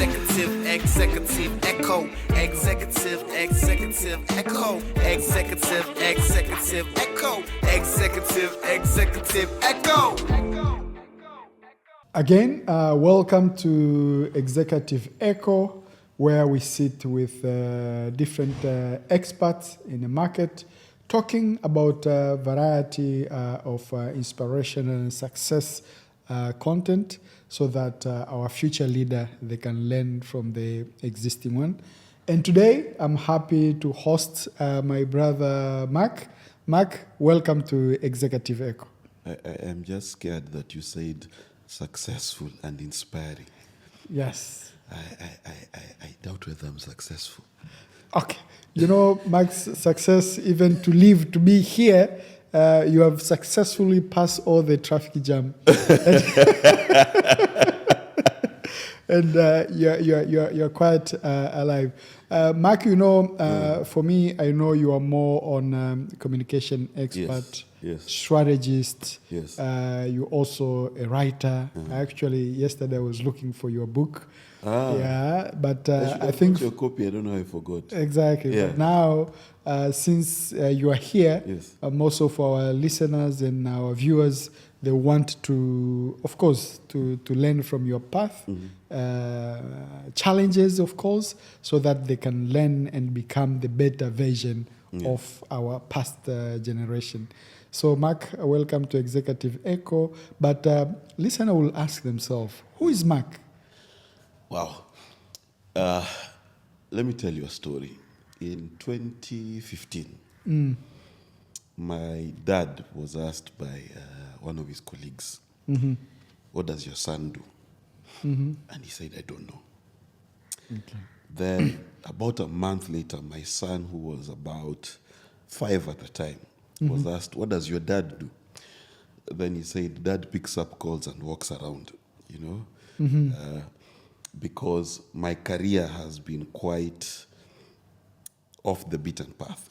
executive echo, executive echo, executive echo, executive echo. Again, welcome to Executive Echo, where we sit with different experts in the market, talking about a variety of inspirational and success content, so that our future leader, they can learn from the existing one. And today, I'm happy to host my brother Mark. Mark, welcome to Executive Echo. I am just scared that you said successful and inspiring. Yes. I doubt whether I'm successful. Okay. You know, Mark's success, even to live, to be here, you have successfully passed all the traffic jam. And you're quite alive. Mark, you know, for me, I know you are more on communication expert, yes. strategist. Yes. You're also a writer. Actually, yesterday I was looking for your book. Yeah, but I think your copy. I don't know. I forgot. Exactly. Yeah. But now, since you are here, Yes. most of our listeners and our viewers, they want to, of course, to learn from your path, challenges, of course, so that they can learn and become the better version of our past generation. So, Mark, welcome to Executive Echo. But listener will ask themselves, who is Mark? Wow. Let me tell you a story. In 2015, my dad was asked by one of his colleagues, what does your son do? And he said, I don't know. Okay. Then about a month later, my son, who was about 5 at the time, was asked, what does your dad do? Then he said, Dad picks up calls and walks around, you know, because my career has been quite off the beaten path.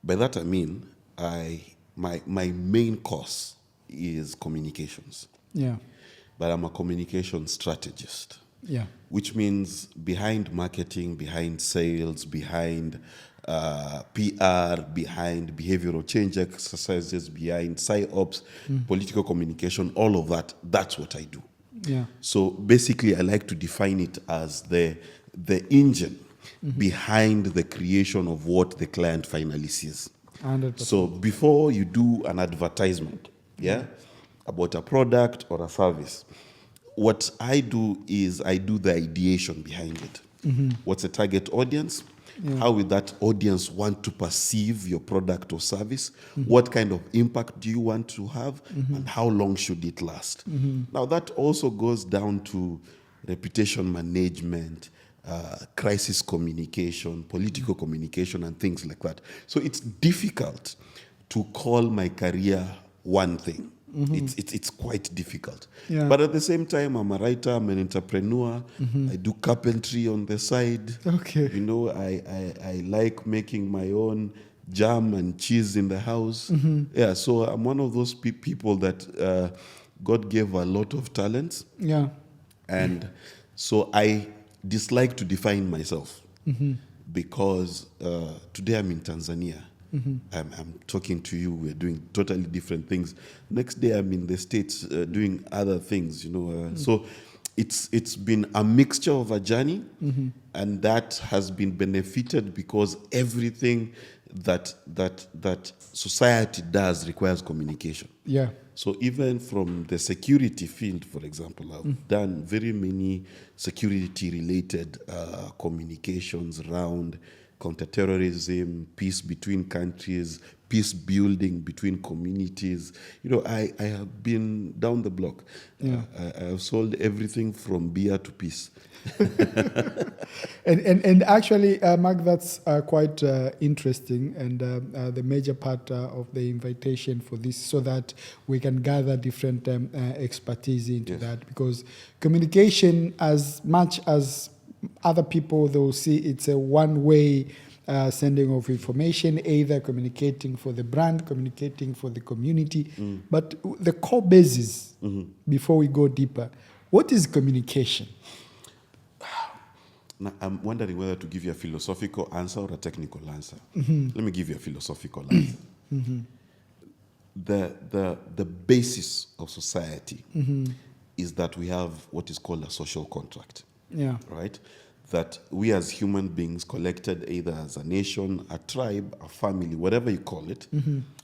By that I mean, my main course is communications. Yeah. But I'm a communication strategist. Yeah. Which means behind marketing, behind sales, behind PR, behind behavioral change exercises, behind PsyOps, political communication, all of that, that's what I do. Yeah. So basically, I like to define it as the engine behind the creation of what the client finally sees. 100%. So before you do an advertisement, about a product or a service, what I do is I do the ideation behind it. What's the target audience? How will that audience want to perceive your product or service? What kind of impact do you want to have? And how long should it last? Now, that also goes down to reputation management, crisis communication, political communication, and things like that. So it's difficult to call my career one thing. It's quite difficult. Yeah. But at the same time, I'm a writer, I'm an entrepreneur. I do carpentry on the side. Okay. You know, I like making my own jam and cheese in the house. Yeah, so I'm one of those people that God gave a lot of talents. Yeah. And so I dislike to define myself because today I'm in Tanzania. I'm talking to you. We're doing totally different things. Next day, I'm in the States doing other things. You know, so it's been a mixture of a journey, and that has been benefited because everything that society does requires communication. Yeah. So even from the security field, for example, I've done very many security-related communications around counterterrorism, peace between countries, peace building between communities. You know, I have been down the block. Yeah. I have sold everything from beer to peace. And actually, Mark, that's quite interesting, and the major part of the invitation for this, so that we can gather different expertise into that, because communication, as much as other people, they will see it's a one-way sending of information, either communicating for the brand, communicating for the community. But the core basis, before we go deeper, what is communication? Now, I'm wondering whether to give you a philosophical answer or a technical answer. Let me give you a philosophical answer. The basis of society is that we have what is called a social contract. Yeah. Right? That we as human beings collected either as a nation, a tribe, a family, whatever you call it,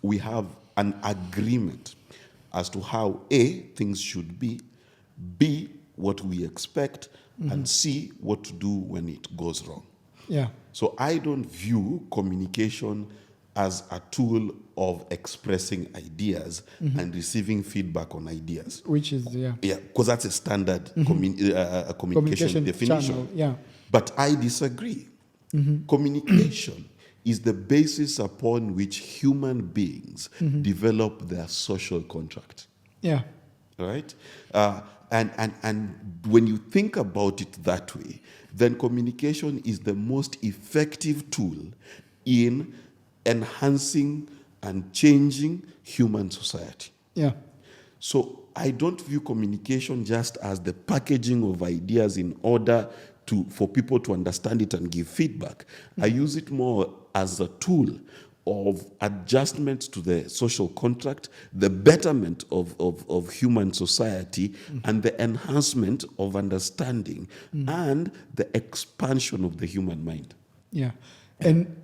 we have an agreement as to how A, things should be, B, what we expect, and C, what to do when it goes wrong. Yeah. So I don't view communication as a tool of expressing ideas and receiving feedback on ideas. Which is, yeah. Yeah, because that's a standard communication definition. Channel, yeah. But I disagree. Communication is the basis upon which human beings develop their social contract. Yeah. Right? And when you think about it that way, then communication is the most effective tool in enhancing and changing human society. Yeah. So I don't view communication just as the packaging of ideas in order for people to understand it and give feedback. I use it more as a tool of adjustments to the social contract, the betterment of human society, and the enhancement of understanding and the expansion of the human mind. Yeah. And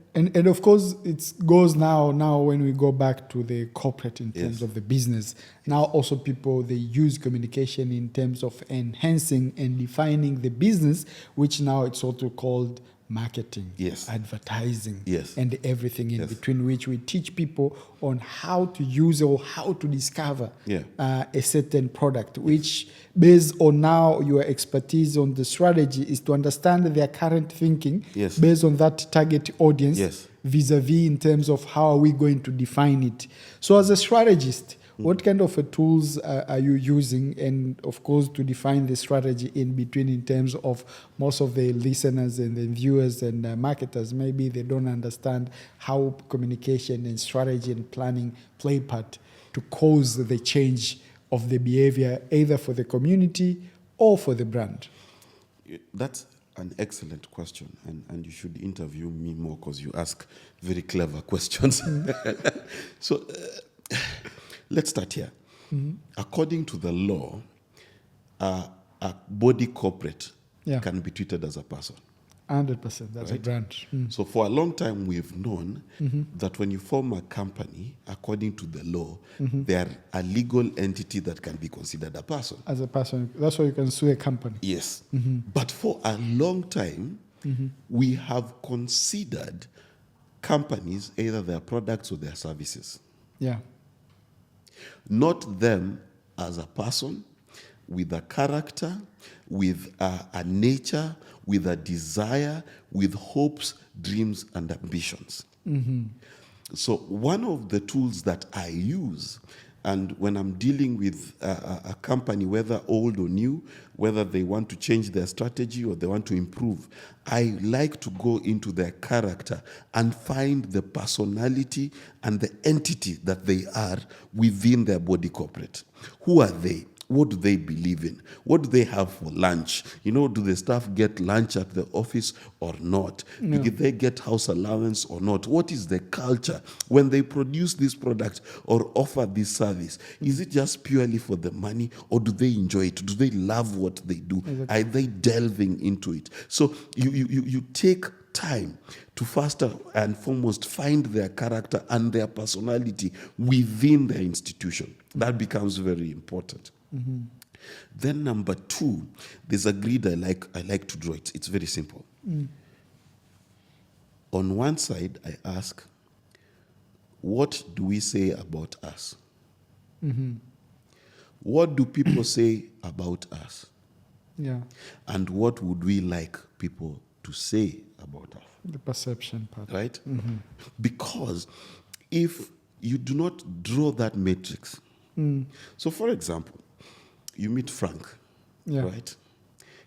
of course, it goes now when we go back to the corporate in terms of the business. Now also people, they use communication in terms of enhancing and defining the business, which now it's also called marketing, advertising, and everything in between, which we teach people on how to use or how to discover a certain product, which based on now your expertise on the strategy is to understand their current thinking based on that target audience vis-a-vis in terms of how are we going to define it. So as a strategist, what kind of tools are you using, and of course to define the strategy in between in terms of most of the listeners and the viewers and marketers, maybe they don't understand how communication and strategy and planning play part to cause the change of the behavior either for the community or for the brand? That's an excellent question, and you should interview me more because you ask very clever questions. So let's start here. According to the law, a body corporate can be treated as a person. 100%, that's a brand. So for a long time, we've known that when you form a company, according to the law, they are a legal entity that can be considered a person. As a person, that's why you can sue a company. Yes. But for a long time, we have considered companies, either their products or their services. Yeah. Not them as a person, with a character, with a nature, with a desire, with hopes, dreams, and ambitions. So one of the tools that I use, and when I'm dealing with a company, whether old or new, whether they want to change their strategy or they want to improve, I like to go into their character and find the personality and the entity that they are within their body corporate. Who are they? What do they believe in? What do they have for lunch? You know, do the staff get lunch at the office or not? Do they get house allowance or not? What is the culture when they produce this product or offer this service? Is it just purely for the money, or do they enjoy it? Do they love what they do? Are they delving into it? So you take time to first and foremost find their character and their personality within their institution. That becomes very important. Then number two, there's a grid I like to draw. It's very simple. On one side, I ask, what do we say about us? What do people say about us? Yeah. And what would we like people to say about us? The perception part. Right? Because if you do not draw that matrix, so for example, you meet Frank, right?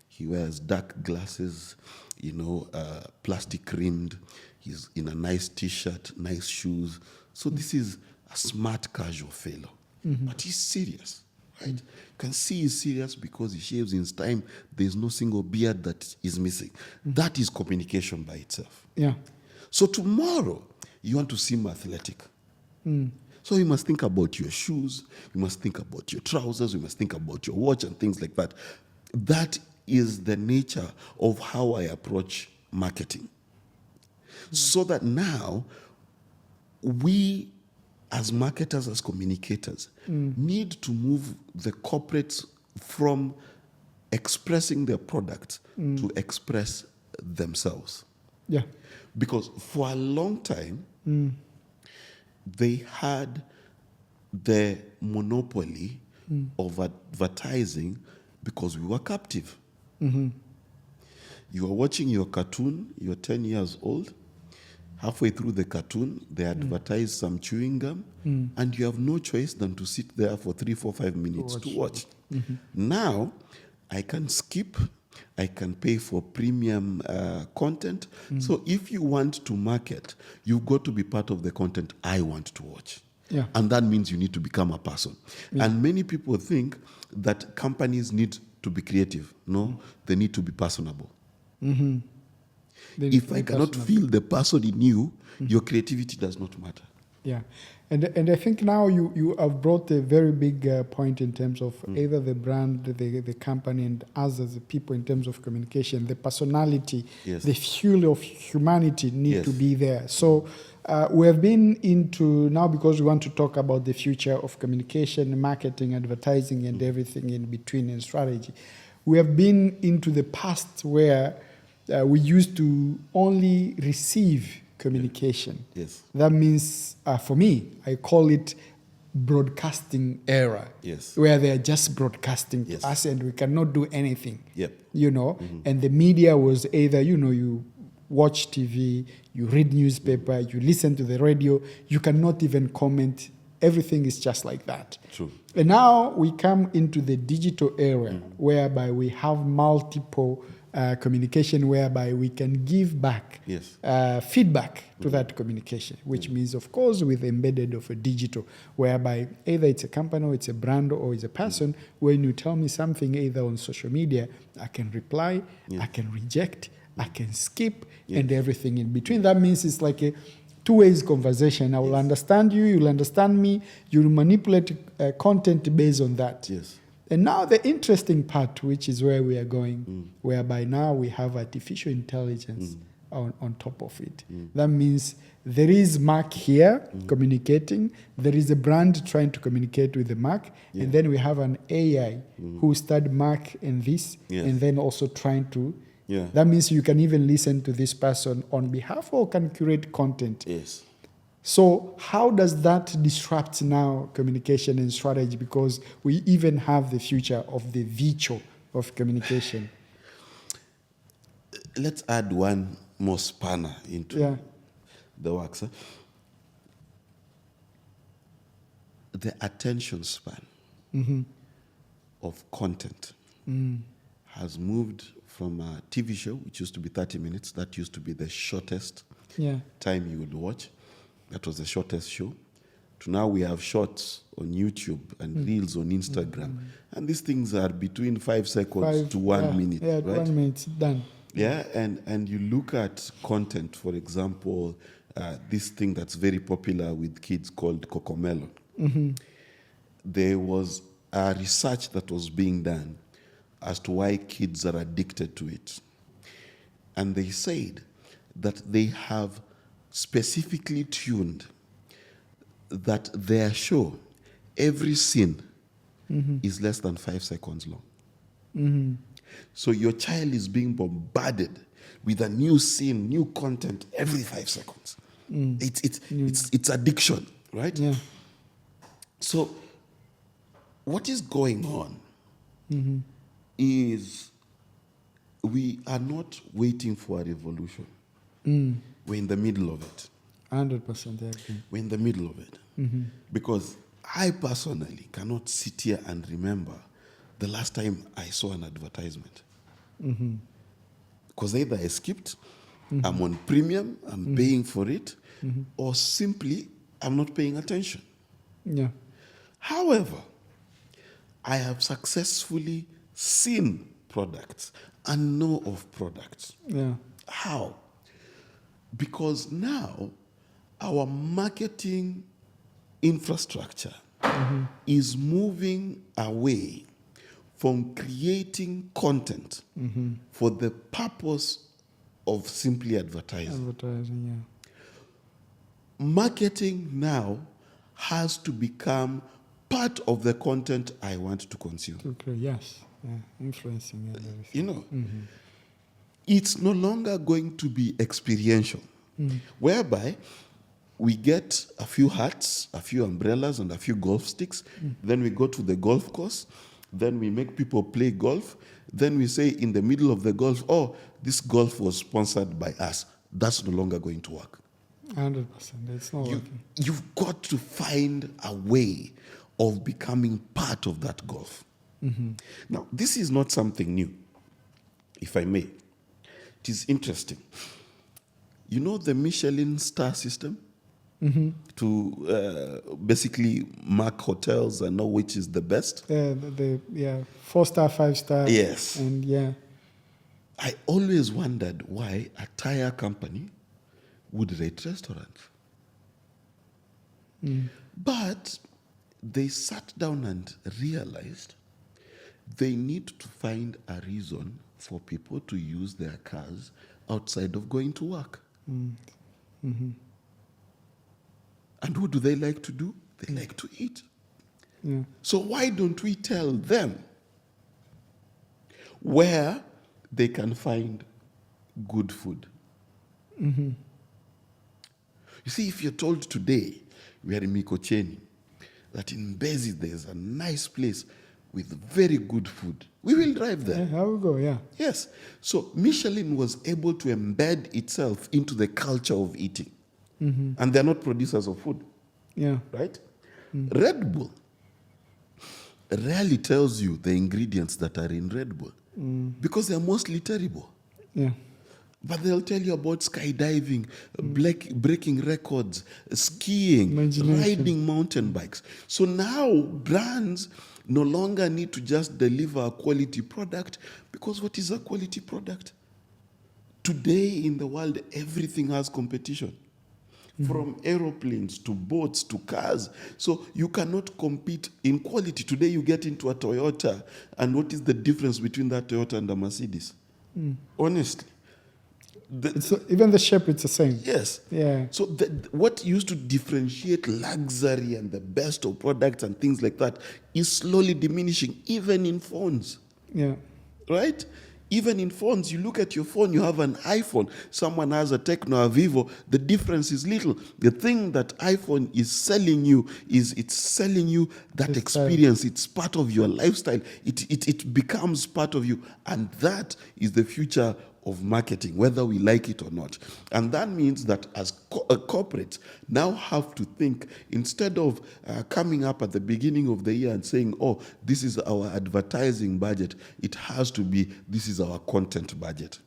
He wears dark glasses, plastic rimmed. He's in a nice T-shirt, nice shoes. So this is a smart, casual fellow. But he's serious, right? You can see he's serious because he shaves in his time. There's no single beard that is missing. That is communication by itself. Yeah. So tomorrow, you want to seem athletic. So you must think about your shoes, you must think about your trousers, you must think about your watch and things like that. That is the nature of how I approach marketing. So that now, we as marketers, as communicators, need to move the corporates from expressing their product to express themselves. Yeah. Because for a long time, they had the monopoly of advertising because we were captive. You are watching your cartoon, you're 10 years old. Halfway through the cartoon, they advertise some chewing gum, and you have no choice than to sit there for 3, 4, 5 minutes to watch. Now, I can skip, I can pay for premium content. So if you want to market, you've got to be part of the content I want to watch. Yeah. And that means you need to become a person. And many people think that companies need to be creative. No, they need to be personable. If I cannot feel the person in you, your creativity does not matter. Yeah, and I think now you have brought a very big point in terms of either the brand, the company, and us as the people in terms of communication, the personality, the fuel of humanity need to be there. So we have been into now, because we want to talk about the future of communication, marketing, advertising, and everything in between in strategy. We have been into the past where we used to only receive communication. Yes. That means, for me, I call it broadcasting era. Yes. Where they are just broadcasting to us and we cannot do anything. Yep. You know, and the media was either, you watch TV, you read newspaper, you listen to the radio, you cannot even comment. Everything is just like that. True. And now we come into the digital era whereby we have multiple communication, whereby we can give back feedback to that communication, which means, of course, with embedded of a digital, whereby either it's a company or it's a brand or it's a person, when you tell me something either on social media, I can reply, I can reject, I can skip, and everything in between. That means it's like a two-way conversation. I will understand you, you'll understand me, you'll manipulate content based on that. Yes. And now the interesting part, which is where we are going, whereby now we have artificial intelligence on top of it. That means there is Mark here communicating, there is a brand trying to communicate with the Mark, and then we have an AI who studied Mark and this, and then also trying to. That means you can even listen to this person on behalf or can curate content. Yes. So how does that disrupt now communication and strategy? Because we even have the future of the virtue of communication. Let's add one more spanner into the works. The attention span of content has moved from a TV show, which used to be 30 minutes. That used to be the shortest time you would watch. That was the shortest show. To now we have shorts on YouTube and reels on Instagram. And these things are between 5 seconds to 1 minute. Yeah, right? 1 minute, done. Yeah, and you look at content, for example, this thing that's very popular with kids called Cocomelon. There was a research that was being done as to why kids are addicted to it. And they said that they have specifically tuned that their show, every scene is less than 5 seconds long. So your child is being bombarded with a new scene, new content every 5 seconds. It's addiction, right? Yeah. So what is going on is we are not waiting for a revolution. We're in the middle of it. 100% I agree. We're in the middle of it. Because I personally cannot sit here and remember the last time I saw an advertisement. Because either I skipped, I'm on premium, I'm paying for it, or simply I'm not paying attention. Yeah. However, I have successfully seen products and know of products. Yeah. How? Because now our marketing infrastructure is moving away from creating content for the purpose of simply advertising. Advertising, Marketing now has to become part of the content I want to consume. yeah. Okay, yes. Yeah. Influencing and everything. You know, it's no longer going to be experiential, whereby we get a few hats, a few umbrellas, and a few golf sticks. Then we go to the golf course. Then we make people play golf. Then we say in the middle of the golf, oh, this golf was sponsored by us. That's no longer going to work. 100%. It's not working. You've got to find a way of becoming part of that golf. Now, this is not something new, if I may. It is interesting. You know the Michelin star system? To basically mark hotels and know which is the best? The 4-star, 5-star. Yes. And yeah. I always wondered why a tire company would rate restaurants. But they sat down and realized they need to find a reason for people to use their cars outside of going to work. And what do they like to do? They like to eat. Yeah. So why don't we tell them where they can find good food? You see, if you're told today, we are in Mikocheni, that in Mbezi there's a nice place with very good food, we will drive there. I will go, yeah. Yes. So Michelin was able to embed itself into the culture of eating. And they're not producers of food, Yeah. right? Red Bull rarely tells you the ingredients that are in Red Bull because they're mostly terrible. Yeah. But they'll tell you about skydiving, breaking records, skiing, Imagination. riding mountain bikes. So now brands no longer need to just deliver a quality product, because what is a quality product? Today in the world, everything has competition. From aeroplanes to boats to cars. So you cannot compete in quality. Today you get into a Toyota, and what is the difference between that Toyota and a Mercedes? Honestly. Even the shape, it's the same. Yes. Yeah. So what used to differentiate luxury and the best of products and things like that is slowly diminishing, even in phones. Yeah. Right? Even in phones, you look at your phone, you have an iPhone, someone has a Tecno, a Vivo, the difference is little. The thing that iPhone is selling you is it's selling you that experience. It's part of your lifestyle. It becomes part of you. And that is the future of marketing, whether we like it or not. And that means that as corporates now have to think, instead of coming up at the beginning of the year and saying, oh, this is our advertising budget, it has to be, this is our content budget.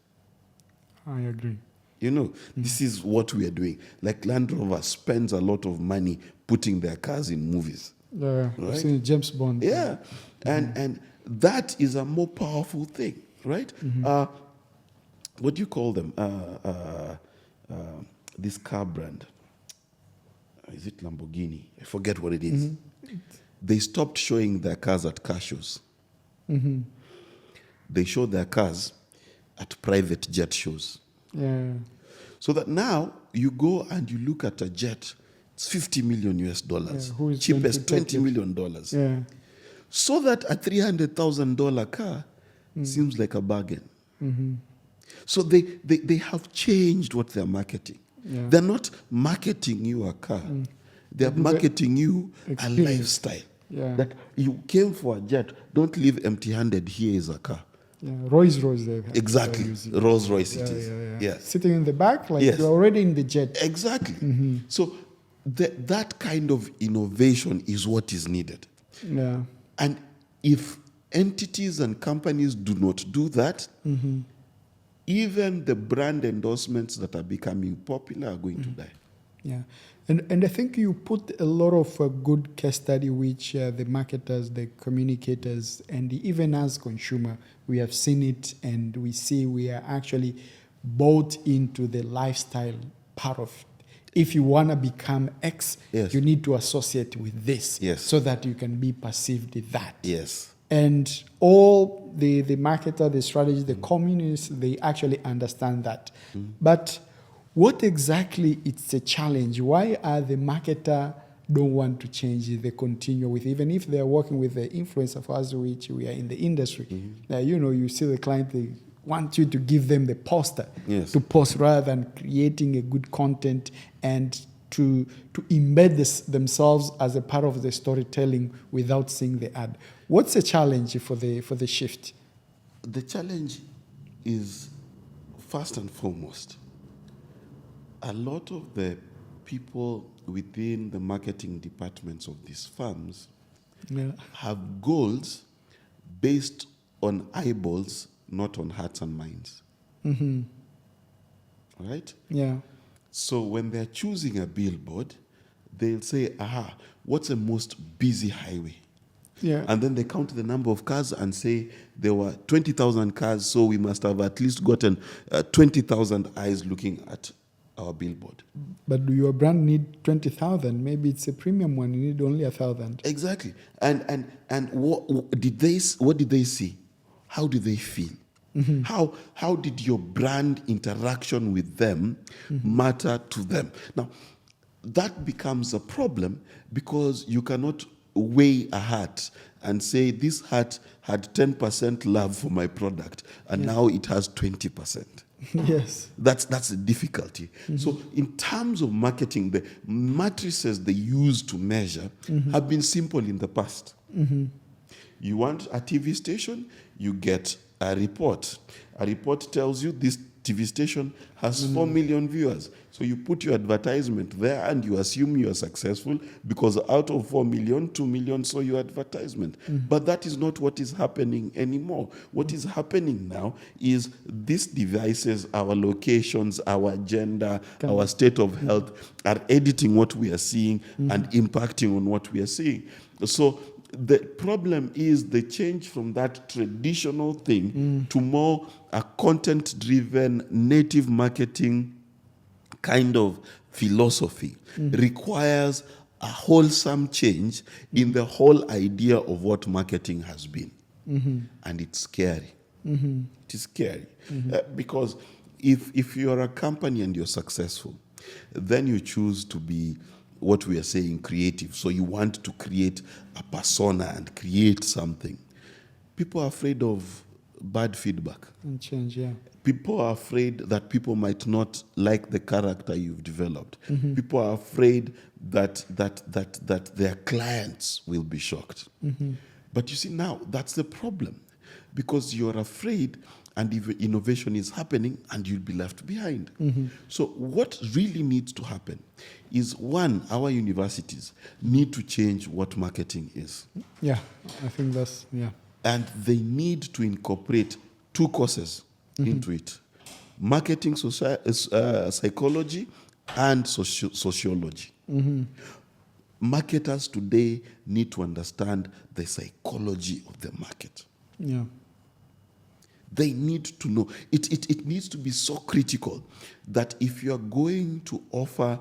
I agree. You know, this is what we are doing. Like Land Rover spends a lot of money putting their cars in movies. Yeah. Right? I've seen James Bond. Yeah. And that is a more powerful thing, right? What do you call them? This car brand. Is it Lamborghini? I forget what it is. They stopped showing their cars at car shows. They show their cars at private jet shows. Yeah. So that now you go and you look at a jet, it's $50 million US. Who is Cheapest $20 million. Yeah. So that a $300,000 car seems like a bargain. So they have changed what they're marketing. Yeah. They're not marketing you a car. They're marketing you a experience. lifestyle. Yeah. That you came for a jet, don't leave empty-handed, here is a car. Yeah. Rolls Royce. They have. Exactly. Rolls Royce it is. Yeah. Sitting in the back, like Yes. you're already in the jet. Exactly. So that kind of innovation is what is needed. Yeah. And if entities and companies do not do that, even the brand endorsements that are becoming popular are going to die. Yeah. And I think you put a lot of good case study, which the marketers, the communicators, and even as consumer, we have seen it, and we see we are actually bought into the lifestyle part of it. If you want to become X, Yes. you need to associate with this, Yes. so that you can be perceived that. Yes. And all the marketer, the strategists, the communists, they actually understand that. But what exactly is the challenge? Why are the marketer don't want to change it? They continue with, even if they're working with the influencer, for us, which we are in the industry. You see the client, they want you to give them the poster Yes. to post, rather than creating a good content and to embed themselves as a part of the storytelling without seeing the ad. What's the challenge for the shift? The challenge is, first and foremost, a lot of the people within the marketing departments of these firms Yeah. have goals based on eyeballs, not on hearts and minds. All right? Yeah. So when they're choosing a billboard, they'll say, aha, what's the most busy highway? Yeah. And then they count the number of cars and say there were 20,000 cars, so we must have at least gotten 20,000 eyes looking at our billboard. But do your brand need 20,000? Maybe it's a premium one. You need only 1,000. Exactly. And what did they see? How did they feel? How did your brand interaction with them matter to them? Now, that becomes a problem, because you cannot weigh a hat and say this hat had 10% love for my product and now it has 20%. Yes. That's the difficulty. So in terms of marketing, the matrices they use to measure have been simple in the past. You want a TV station, you get a report. A report tells you this TV station has 4 million viewers. So you put your advertisement there and you assume you are successful, because out of 4 million, 2 million saw your advertisement. But that is not what is happening anymore. What is happening now is these devices, our locations, our gender, our state of health are editing what we are seeing and impacting on what we are seeing. So the problem is the change from that traditional thing to more a content-driven, native marketing kind of philosophy requires a wholesome change in the whole idea of what marketing has been. And it's scary. It is scary. Because if you're a company and you're successful, then you choose to be what we are saying creative. So you want to create a persona and create something. People are afraid of bad feedback. And change, yeah. People are afraid that people might not like the character you've developed. People are afraid that their clients will be shocked. But you see, now that's the problem, because you're afraid and innovation is happening and you'll be left behind. So what really needs to happen is, one, our universities need to change what marketing is. Yeah, I think that's, yeah. And they need to incorporate 2 courses into it: marketing psychology and sociology. Marketers today need to understand the psychology of the market. Yeah. They need to know. It needs to be so critical that if you are going to offer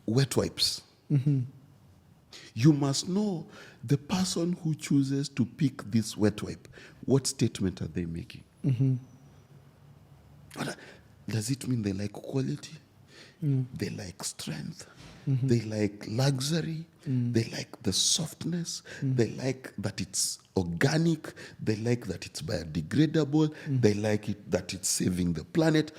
wet wipes, you must know the person who chooses to pick this wet wipe, what statement are they making? Does it mean they like quality? They like strength? They like luxury? They like the softness? They like that it's organic? They like that it's biodegradable? They like it that it's saving the planet?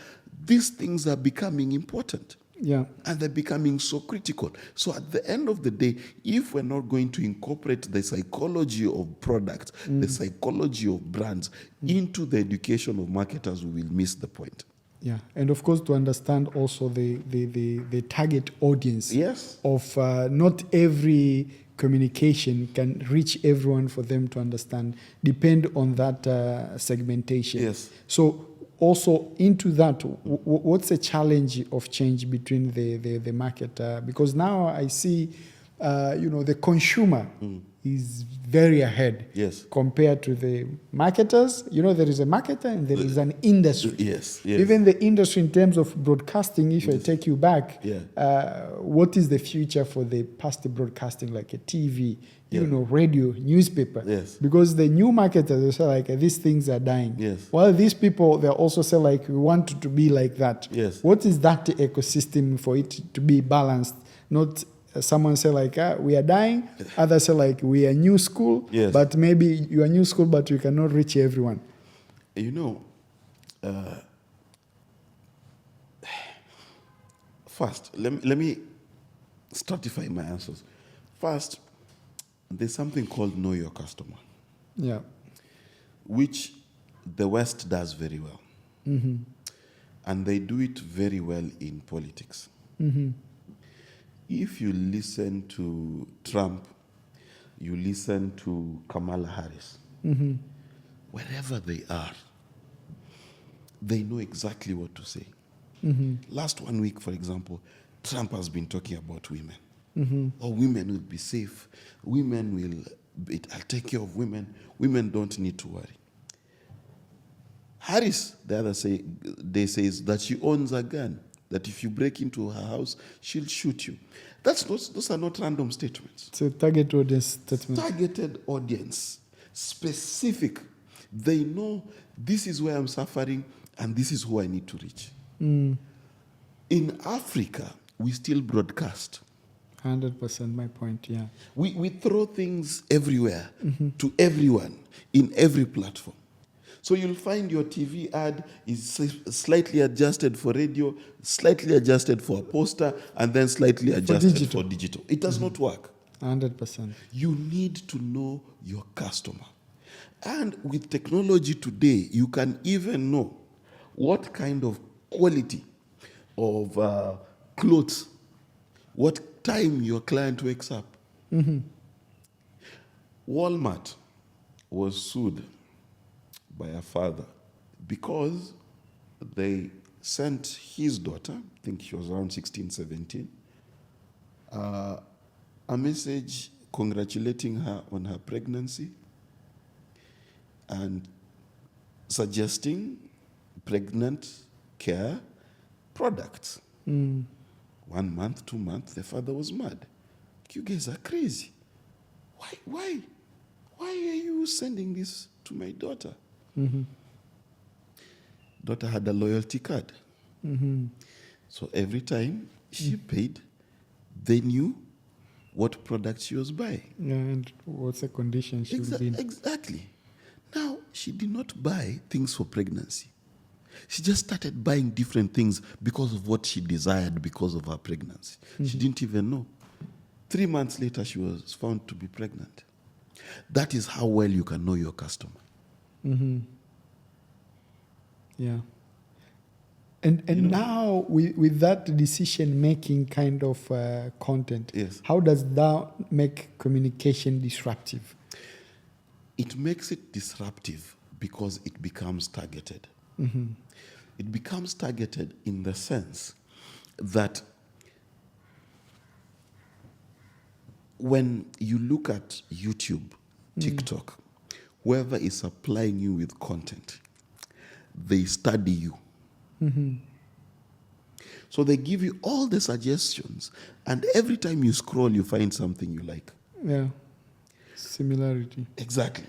These things are becoming important. Yeah. And they're becoming so critical. So at the end of the day, if we're not going to incorporate the psychology of products, the psychology of brands into the education of marketers, we will miss the point. Yeah, and of course to understand also the target audience. Yes. Of not every communication can reach everyone for them to understand. Depend on that segmentation. Yes. So also into that, what's the challenge of change between the market? Because now I see, the consumer is very ahead Yes. compared to the marketers. There is a marketer and there is an industry. Yes. Even the industry in terms of broadcasting, if I take you back, what is the future for the past broadcasting, like a TV, radio, newspaper? Yes. Because the new marketers, they say like, these things are dying. Yes. While these people, they also say like, we want it to be like that. Yes. What is that ecosystem for it to be balanced? Not someone say like, we are dying. Others say like, we are new school. Yes. But maybe you are new school, but you cannot reach everyone. First, let me stratify my answers. First, there's something called know your customer. Yeah. Which the West does very well. And they do it very well in politics. If you listen to Trump, you listen to Kamala Harris, wherever they are, they know exactly what to say. Last 1 week, for example, Trump has been talking about women. Oh, women will be safe. I'll take care of women. Women don't need to worry. Harris, the other day says that she owns a gun, that if you break into her house, she'll shoot you. Those are not random statements. It's a target audience statement. Targeted audience, specific. They know this is where I'm suffering and this is who I need to reach. In Africa, we still broadcast. 100% my point, yeah. We throw things everywhere to everyone in every platform. So you'll find your TV ad is slightly adjusted for radio, slightly adjusted for a poster, and then slightly adjusted for digital. It does not work. 100%. You need to know your customer. And with technology today, you can even know what kind of quality of clothes, what time your client wakes up. Walmart was sued by a father because they sent his daughter, I think she was around 16, 17, a message congratulating her on her pregnancy and suggesting pregnant care products. 1 month, 2 months, the father was mad. You guys are crazy. Why are you sending this to my daughter? Daughter had a loyalty card. So every time she paid, they knew what product she was buying. Yeah, and what's the condition she would be in. Exactly. Now, she did not buy things for pregnancy. She just started buying different things because of what she desired because of her pregnancy. She didn't even know. 3 months later, she was found to be pregnant. That is how well you can know your customer. Yeah. And now with that decision-making kind of content, Yes. how does that make communication disruptive? It makes it disruptive because it becomes targeted. It becomes targeted in the sense that when you look at YouTube, TikTok, whoever is supplying you with content, they study you. So they give you all the suggestions, and every time you scroll, you find something you like. Yeah. Similarity. Exactly.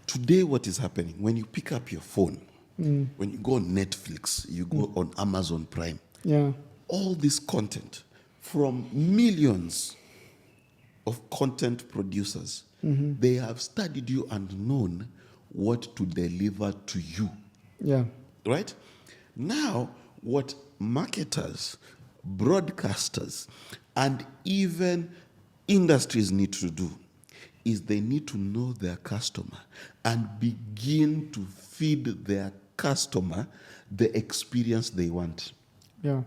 Today, what is happening, when you pick up your phone, when you go on Netflix, you go on Amazon Prime, all this content from millions of content producers, they have studied you and known what to deliver to you. Yeah. Right? Now, what marketers, broadcasters, and even industries need to do is they need to know their customer and begin to feed their customer the experience they want. Yeah.